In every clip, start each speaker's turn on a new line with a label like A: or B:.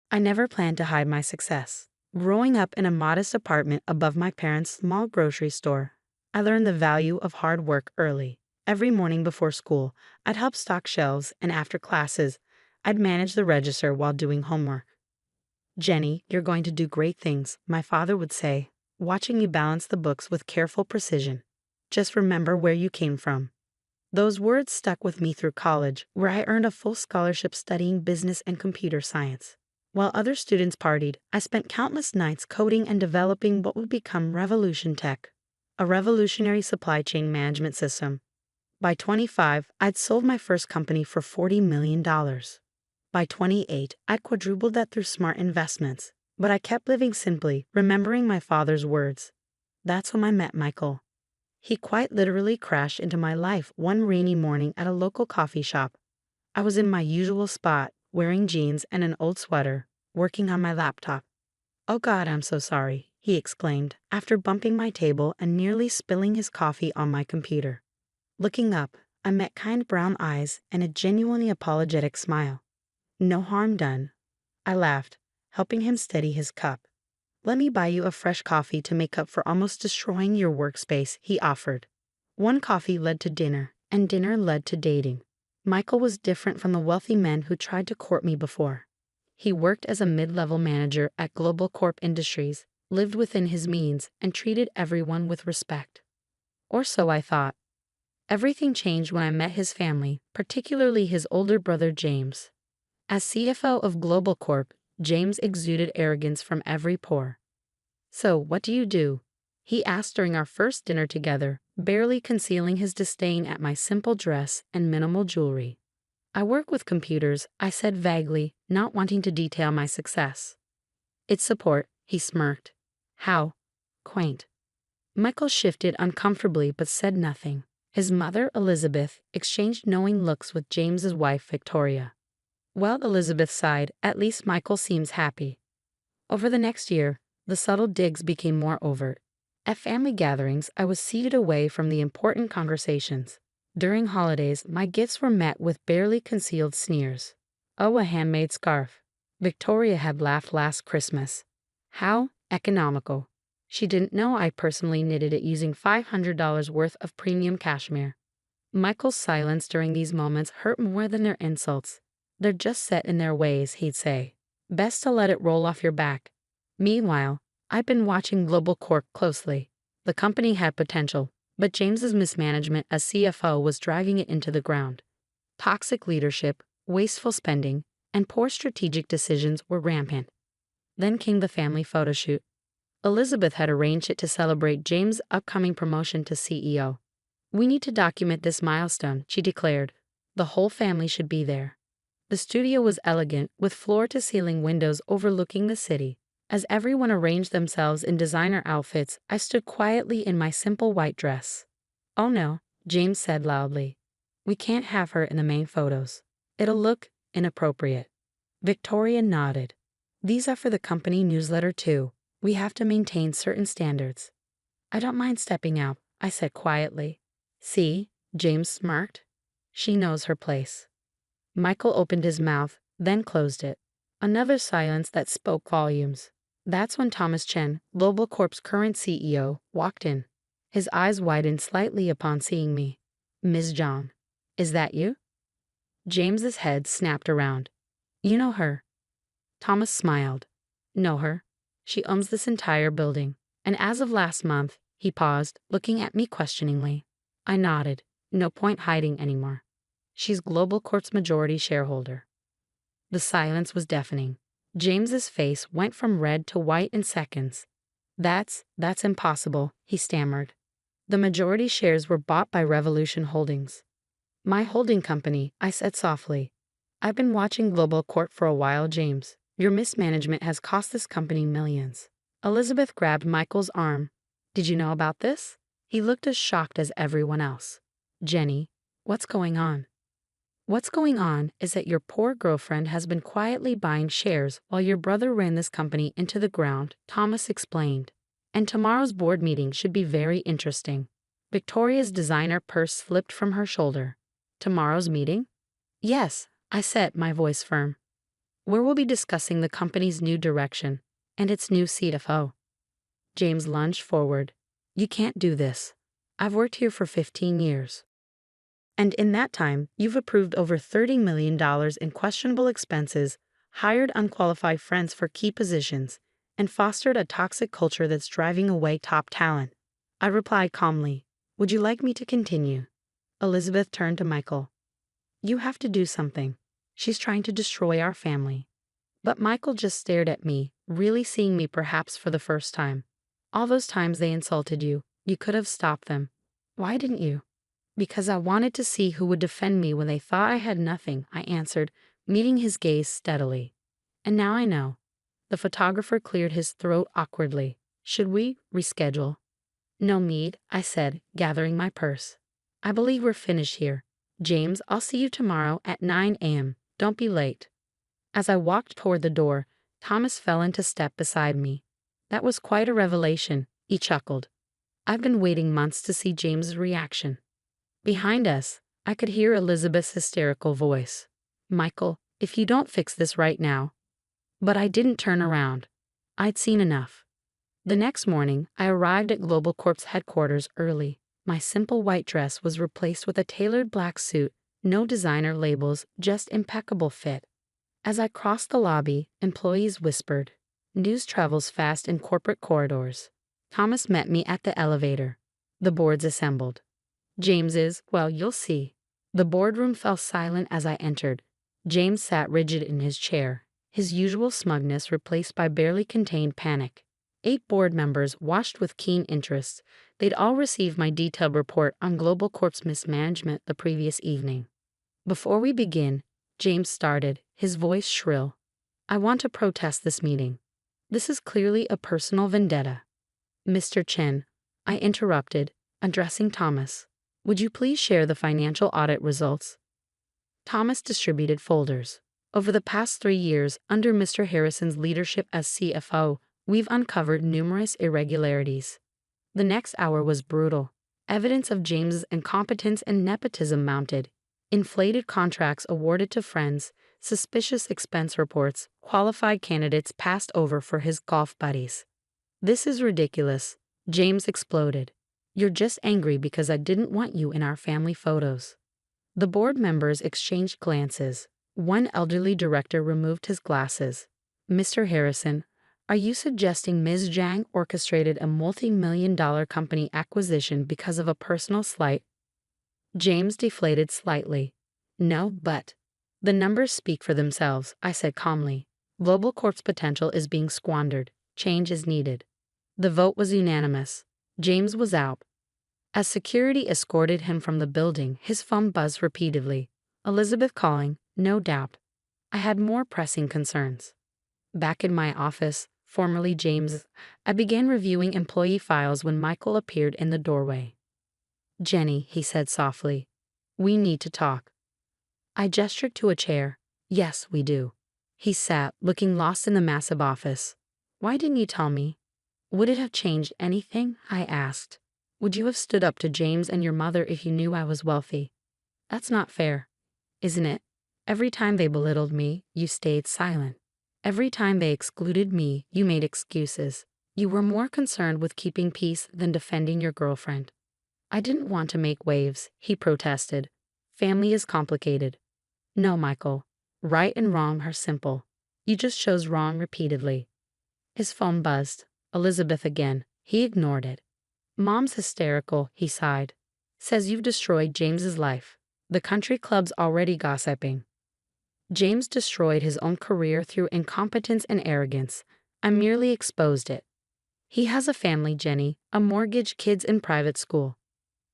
A: I never planned to hide my success. Growing up in a modest apartment above my parents' small grocery store, I learned the value of hard work early. Every morning before school, I'd help stock shelves, and after classes, I'd manage the register while doing homework. "Jenny, you're going to do great things," my father would say, watching me balance the books with careful precision. "Just remember where you came from." Those words stuck with me through college, where I earned a full scholarship studying business and computer science. While other students partied, I spent countless nights coding and developing what would become Revolution Tech, a revolutionary supply chain management system. By 25, I'd sold my first company for $40 million. By 28, I'd quadrupled that through smart investments. But I kept living simply, remembering my father's words. That's when I met Michael. He quite literally crashed into my life one rainy morning at a local coffee shop. I was in my usual spot, wearing jeans and an old sweater, working on my laptop. "Oh God, I'm so sorry," he exclaimed, after bumping my table and nearly spilling his coffee on my computer. Looking up, I met kind brown eyes and a genuinely apologetic smile. "No harm done." I laughed, helping him steady his cup. "Let me buy you a fresh coffee to make up for almost destroying your workspace," he offered. One coffee led to dinner, and dinner led to dating. Michael was different from the wealthy men who tried to court me before. He worked as a mid-level manager at Global Corp Industries, lived within his means, and treated everyone with respect. Or so I thought. Everything changed when I met his family, particularly his older brother James. As CFO of Global Corp, James exuded arrogance from every pore. "So, what do you do?" he asked during our first dinner together, barely concealing his disdain at my simple dress and minimal jewelry. "I work with computers," I said vaguely, not wanting to detail my success. "It's support," he smirked. "How?" Quaint. Michael shifted uncomfortably but said nothing. His mother, Elizabeth, exchanged knowing looks with James's wife, Victoria. "Well," Elizabeth sighed, "at least Michael seems happy." Over the next year, the subtle digs became more overt. At family gatherings, I was seated away from the important conversations. During holidays, my gifts were met with barely concealed sneers. "Oh, a handmade scarf." Victoria had laughed last Christmas. "How economical." She didn't know I personally knitted it using $500 worth of premium cashmere. Michael's silence during these moments hurt more than their insults. "They're just set in their ways," he'd say. "Best to let it roll off your back." Meanwhile, I'd been watching Global Corp closely. The company had potential, but James's mismanagement as CFO was dragging it into the ground. Toxic leadership, wasteful spending, and poor strategic decisions were rampant. Then came the family photo shoot. Elizabeth had arranged it to celebrate James' upcoming promotion to CEO. "We need to document this milestone," she declared. "The whole family should be there." The studio was elegant, with floor-to-ceiling windows overlooking the city. As everyone arranged themselves in designer outfits, I stood quietly in my simple white dress. "Oh no," James said loudly. "We can't have her in the main photos. It'll look inappropriate." Victoria nodded. "These are for the company newsletter too. We have to maintain certain standards." "I don't mind stepping out," I said quietly. "See," James smirked. "She knows her place." Michael opened his mouth, then closed it. Another silence that spoke volumes. That's when Thomas Chen, Global Corp's current CEO, walked in. His eyes widened slightly upon seeing me. "Ms. Zhang, is that you?" James's head snapped around. "You know her?" Thomas smiled. "Know her. She owns this entire building. And as of last month," he paused, looking at me questioningly. I nodded. No point hiding anymore. "She's Global Corp's majority shareholder." The silence was deafening. James's face went from red to white in seconds. That's impossible," he stammered. "The majority shares were bought by Revolution Holdings." "My holding company," I said softly. "I've been watching Global Corp for a while, James. Your mismanagement has cost this company millions." Elizabeth grabbed Michael's arm. "Did you know about this?" He looked as shocked as everyone else. "Jenny, what's going on?" "What's going on is that your poor girlfriend has been quietly buying shares while your brother ran this company into the ground," Thomas explained. "And tomorrow's board meeting should be very interesting." Victoria's designer purse slipped from her shoulder. "Tomorrow's meeting?" "Yes," I said, my voice firm. where we'll be discussing the company's new direction and its new CFO. James lunged forward. You can't do this. I've worked here for 15 years. And in that time, you've approved over $30 million in questionable expenses, hired unqualified friends for key positions, and fostered a toxic culture that's driving away top talent. I replied calmly, Would you like me to continue? Elizabeth turned to Michael. You have to do something. She's trying to destroy our family. But Michael just stared at me, really seeing me perhaps for the first time. All those times they insulted you, you could have stopped them. Why didn't you? Because I wanted to see who would defend me when they thought I had nothing, I answered, meeting his gaze steadily. And now I know. The photographer cleared his throat awkwardly. Should we reschedule? No need, I said, gathering my purse. I believe we're finished here. James, I'll see you tomorrow at 9 a.m. Don't be late. As I walked toward the door, Thomas fell into step beside me. That was quite a revelation, he chuckled. I've been waiting months to see James's reaction. Behind us, I could hear Elizabeth's hysterical voice. Michael, if you don't fix this right now. But I didn't turn around. I'd seen enough. The next morning, I arrived at Global Corp's headquarters early. My simple white dress was replaced with a tailored black suit, no designer labels, just impeccable fit. As I crossed the lobby, employees whispered. News travels fast in corporate corridors. Thomas met me at the elevator. The boards assembled. James is, well, you'll see. The boardroom fell silent as I entered. James sat rigid in his chair, his usual smugness replaced by barely contained panic. 8 board members watched with keen interest. They'd all received my detailed report on Global Corp's mismanagement the previous evening. Before we begin, James started, his voice shrill. I want to protest this meeting. This is clearly a personal vendetta. Mr. Chen, I interrupted, addressing Thomas. Would you please share the financial audit results? Thomas distributed folders. Over the past 3 years, under Mr. Harrison's leadership as CFO, we've uncovered numerous irregularities. The next hour was brutal. Evidence of James's incompetence and nepotism mounted. Inflated contracts awarded to friends, suspicious expense reports, qualified candidates passed over for his golf buddies. This is ridiculous, James exploded. You're just angry because I didn't want you in our family photos. The board members exchanged glances. One elderly director removed his glasses. Mr. Harrison, are you suggesting Ms. Zhang orchestrated a multi-million-dollar company acquisition because of a personal slight? James deflated slightly. No, but the numbers speak for themselves, I said calmly. Global Corp's potential is being squandered. Change is needed. The vote was unanimous. James was out. As security escorted him from the building, his phone buzzed repeatedly. Elizabeth calling, no doubt. I had more pressing concerns. Back in my office, formerly James's, I began reviewing employee files when Michael appeared in the doorway. Jenny, he said softly, we need to talk. I gestured to a chair. Yes, we do. He sat, looking lost in the massive office. Why didn't you tell me? Would it have changed anything? I asked. Would you have stood up to James and your mother if you knew I was wealthy? That's not fair, isn't it? Every time they belittled me, you stayed silent. Every time they excluded me, you made excuses. You were more concerned with keeping peace than defending your girlfriend. I didn't want to make waves, he protested. Family is complicated. No, Michael. Right and wrong are simple. You just chose wrong repeatedly. His phone buzzed. Elizabeth again. He ignored it. Mom's hysterical, he sighed. Says you've destroyed James's life. The country club's already gossiping. James destroyed his own career through incompetence and arrogance. I merely exposed it. He has a family, Jenny, a mortgage, kids in private school.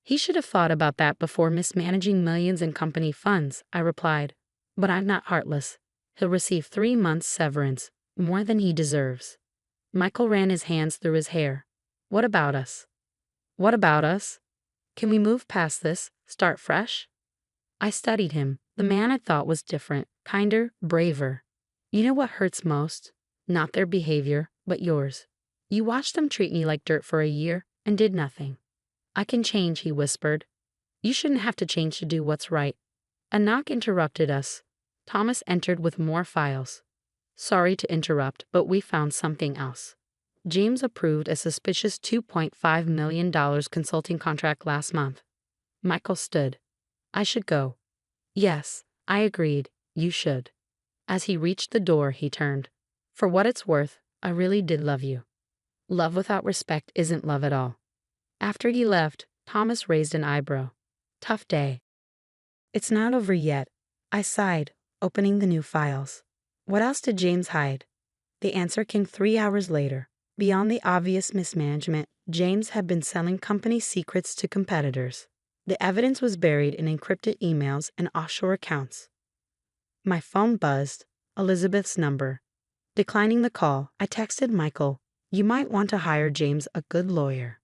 A: He should have thought about that before mismanaging millions in company funds, I replied. But I'm not heartless. He'll receive 3 months severance, more than he deserves. Michael ran his hands through his hair. What about us? What about us? Can we move past this, start fresh? I studied him. The man I thought was different, kinder, braver. You know what hurts most? Not their behavior, but yours. You watched them treat me like dirt for a year and did nothing. I can change, he whispered. You shouldn't have to change to do what's right. A knock interrupted us. Thomas entered with more files. Sorry to interrupt, but we found something else. James approved a suspicious $2.5 million consulting contract last month. Michael stood. I should go. Yes, I agreed, you should. As he reached the door, he turned. For what it's worth, I really did love you. Love without respect isn't love at all. After he left, Thomas raised an eyebrow. Tough day. It's not over yet, I sighed, opening the new files. What else did James hide? The answer came 3 hours later. Beyond the obvious mismanagement, James had been selling company secrets to competitors. The evidence was buried in encrypted emails and offshore accounts. My phone buzzed. Elizabeth's number. Declining the call, I texted Michael, "You might want to hire James a good lawyer."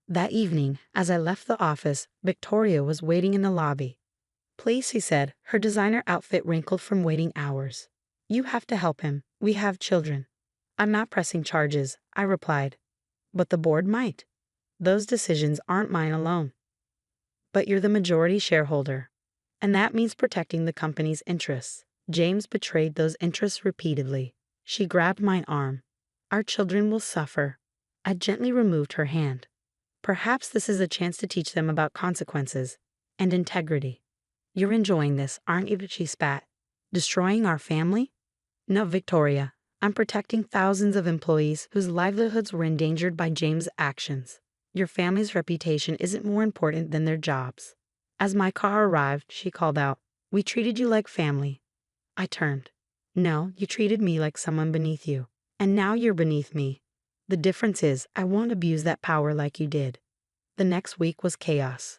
A: That evening, as I left the office, Victoria was waiting in the lobby. Please, he said, her designer outfit wrinkled from waiting hours. You have to help him. We have children. I'm not pressing charges, I replied. But the board might. Those decisions aren't mine alone. But you're the majority shareholder. And that means protecting the company's interests. James betrayed those interests repeatedly. She grabbed my arm. Our children will suffer. I gently removed her hand. Perhaps this is a chance to teach them about consequences and integrity. You're enjoying this, aren't you? She spat. Destroying our family? No, Victoria. I'm protecting thousands of employees whose livelihoods were endangered by James' actions. Your family's reputation isn't more important than their jobs. As my car arrived, she called out, "We treated you like family." I turned. No, you treated me like someone beneath you. And now you're beneath me. The difference is, I won't abuse that power like you did. The next week was chaos.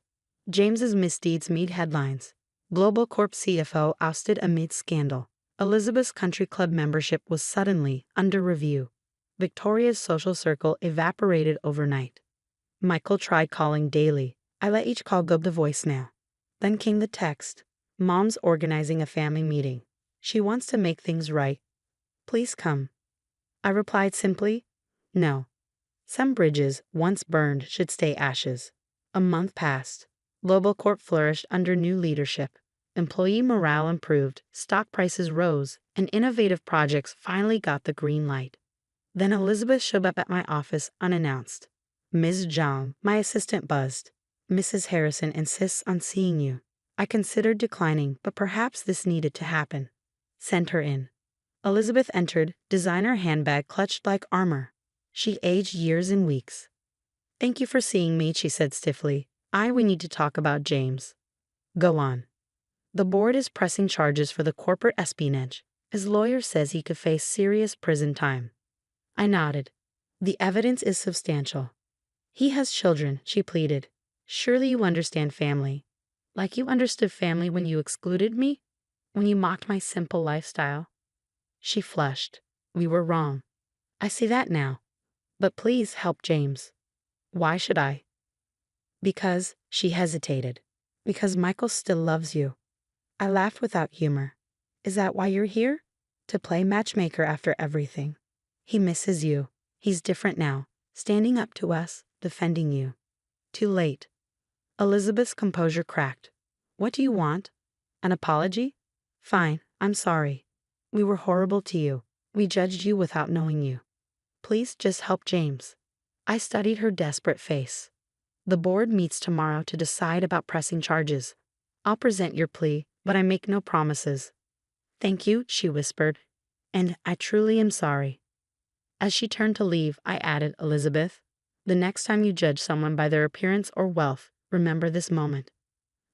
A: James's misdeeds made headlines. Global Corp CFO ousted amid scandal. Elizabeth's country club membership was suddenly under review. Victoria's social circle evaporated overnight. Michael tried calling daily. I let each call go to voicemail. Then came the text. Mom's organizing a family meeting. She wants to make things right. Please come. I replied simply, no. Some bridges, once burned, should stay ashes. A month passed. Global Corp flourished under new leadership. Employee morale improved, stock prices rose, and innovative projects finally got the green light. Then Elizabeth showed up at my office unannounced. Ms. Zhang, my assistant, buzzed. Mrs. Harrison insists on seeing you. I considered declining, but perhaps this needed to happen. Send her in. Elizabeth entered, designer handbag clutched like armor. She aged years in weeks. Thank you for seeing me, she said stiffly. We need to talk about James. Go on. The board is pressing charges for the corporate espionage. His lawyer says he could face serious prison time. I nodded. The evidence is substantial. He has children, she pleaded. Surely you understand family. Like you understood family when you excluded me? When you mocked my simple lifestyle? She flushed. We were wrong. I see that now. But please help James. Why should I? Because, she hesitated. Because Michael still loves you. I laughed without humor. Is that why you're here? To play matchmaker after everything. He misses you. He's different now, standing up to us, defending you. Too late. Elizabeth's composure cracked. What do you want? An apology? Fine, I'm sorry. We were horrible to you. We judged you without knowing you. Please just help James. I studied her desperate face. The board meets tomorrow to decide about pressing charges. I'll present your plea, but I make no promises. Thank you, she whispered. And I truly am sorry. As she turned to leave, I added, Elizabeth, the next time you judge someone by their appearance or wealth, remember this moment.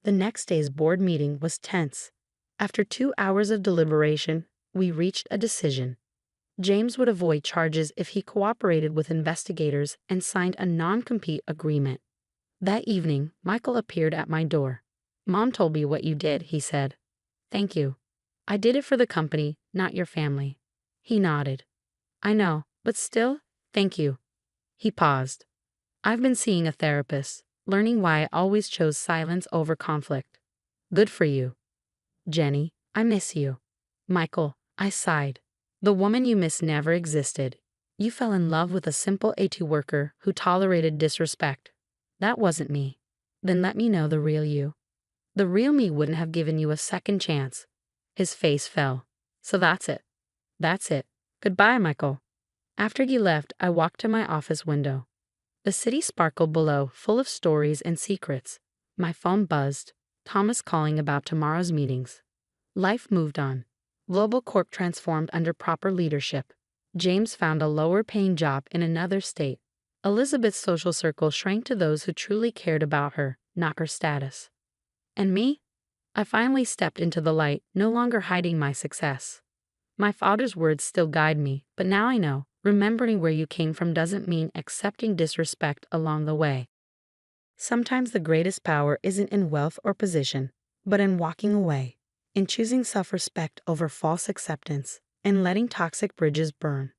A: The next day's board meeting was tense. After 2 hours of deliberation, we reached a decision. James would avoid charges if he cooperated with investigators and signed a non-compete agreement. That evening, Michael appeared at my door. Mom told me what you did, he said. Thank you. I did it for the company, not your family. He nodded. I know, but still, thank you. He paused. I've been seeing a therapist, learning why I always chose silence over conflict. Good for you. Jenny, I miss you. Michael, I sighed. The woman you miss never existed. You fell in love with a simple A2 worker who tolerated disrespect. That wasn't me. Then let me know the real you. The real me wouldn't have given you a second chance. His face fell. So that's it. That's it. Goodbye, Michael. After he left, I walked to my office window. The city sparkled below, full of stories and secrets. My phone buzzed. Thomas calling about tomorrow's meetings. Life moved on. Global Corp transformed under proper leadership. James found a lower-paying job in another state. Elizabeth's social circle shrank to those who truly cared about her, not her status. And me? I finally stepped into the light, no longer hiding my success. My father's words still guide me, but now I know, remembering where you came from doesn't mean accepting disrespect along the way. Sometimes the greatest power isn't in wealth or position, but in walking away, in choosing self-respect over false acceptance, and letting toxic bridges burn.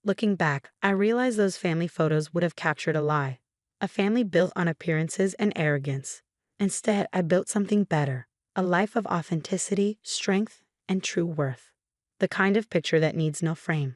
A: Looking back, I realize those family photos would have captured a lie, a family built on appearances and arrogance. Instead, I built something better, a life of authenticity, strength, and true worth. The kind of picture that needs no frame.